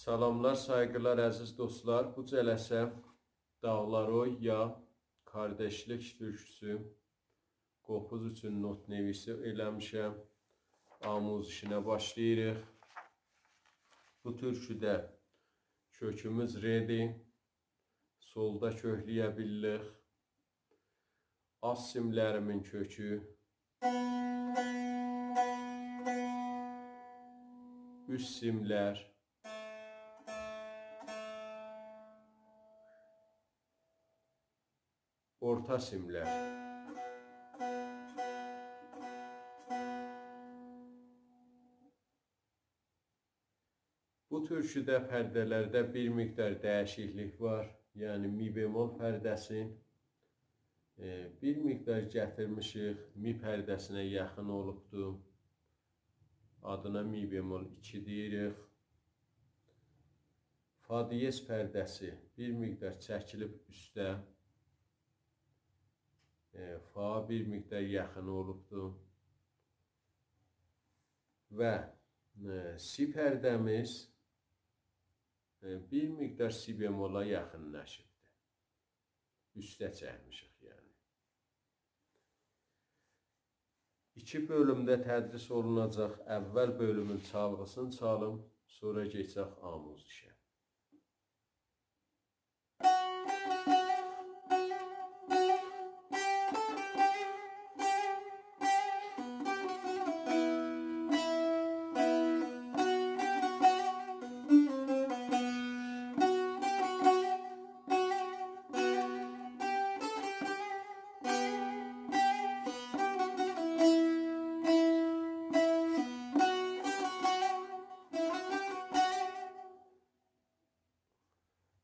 Salamlar, saygılar əziz dostlar. Bu cələsə Dağlaroy ya Kardeşlik türküsü qopuz üçün not nevisi eləmişəm. Amuzişinə başlayırıq. Bu türküdə kökümüz re'dir. Solda köhləyə billik. Az simlərimin kökü. Üst simlər. Orta simlər. Bu türküdə pərdələrdə bir miqdar dəyişiklik var. Yəni mi bemol pərdəsi bir miqdar gətirmişik. Mi pərdəsinə yaxın olubdur. Adına mi bemol 2 deyirik. Fa diyez pərdəsi bir miqdar çəkilib üstə. Fa bir miqdar yaxın olubdur. Və si pərdəmiz bir miqdar si bemola yaxınlaşıbdır. Üstə çəkmişik yəni. 2 bölümdə tədris olunacaq. Əvvəl bölümün çalğısını çalım, sonra keçək amuzişə.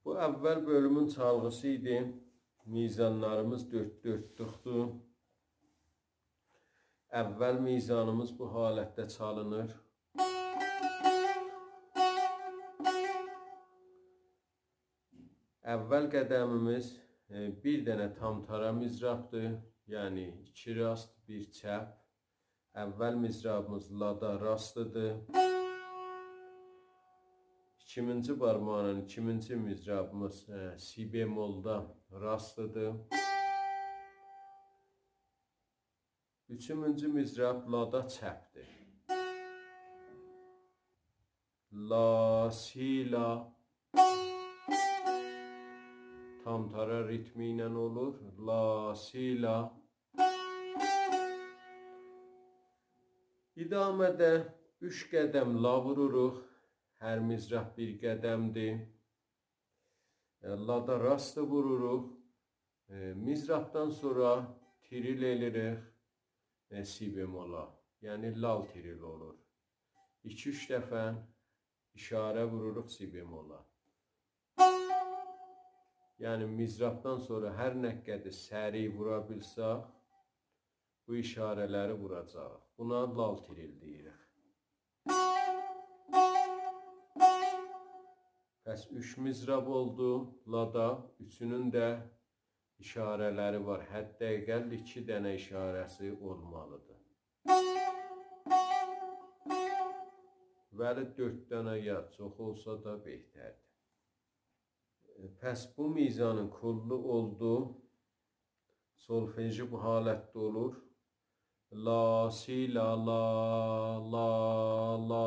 Bu əvvəl bölümün çalğısı idi. Mizanlarımız 4-4-lükdür. Əvvəl mizanımız bu halətdə çalınır. Əvvəl qədəmimiz bir dənə tamtara mizrabdır. Yəni 2 rast, 1 çəp. Əvvəl mizrabımız lada rastıdır. İkinci barmağının ikinci mizrabımız si bemolda rastıdır. Üçüncü mizrab lada çəpdir. La, si, la. Tamtara ritmi ilə olur. La, si, la. İdamədə 3 qədəm la vururuq. Hər mizrab bir qədəmdir. Lada rastı vururuq. Mizrabdan sonra tiril edirik si bemola. Yəni lal tiril olur. 2-3 dəfə işarə vururuq si bemola. Yəni mizrabdan sonra hər nə qədər səri vura bilsək, bu işarələri vuracaq. Buna lal tiril deyirik. Bəs 3 mizrab oldu, lada, üçünün də işarələri var. Hətta əqəll 2 dənə işarəsi olmalıdır. Vəli 4 dənə ya çox olsa da behtərdir. Pəs bu mizanın kullu oldu. Solfeji bu halətdə olur. La, si, la, la, la, la.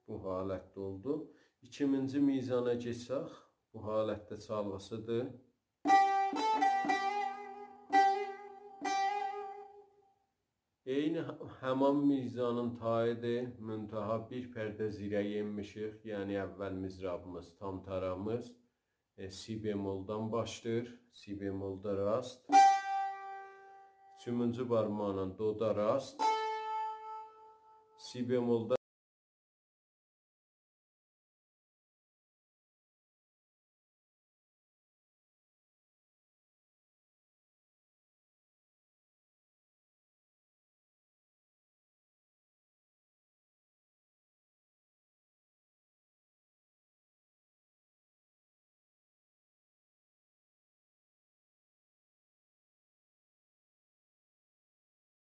Bu halətdə oldu. İkinci mizana keçsək, bu halətdə çalğısıdır. Eyni həman mizanın tayıdır. Müntaha bir pərdə zirə yenmişik. Yəni əvvəl mizrabımız, tamtaramız si bemoldan başlayır. Si bemolda rast. Üçüncü barmağla doda rast. Si bemolda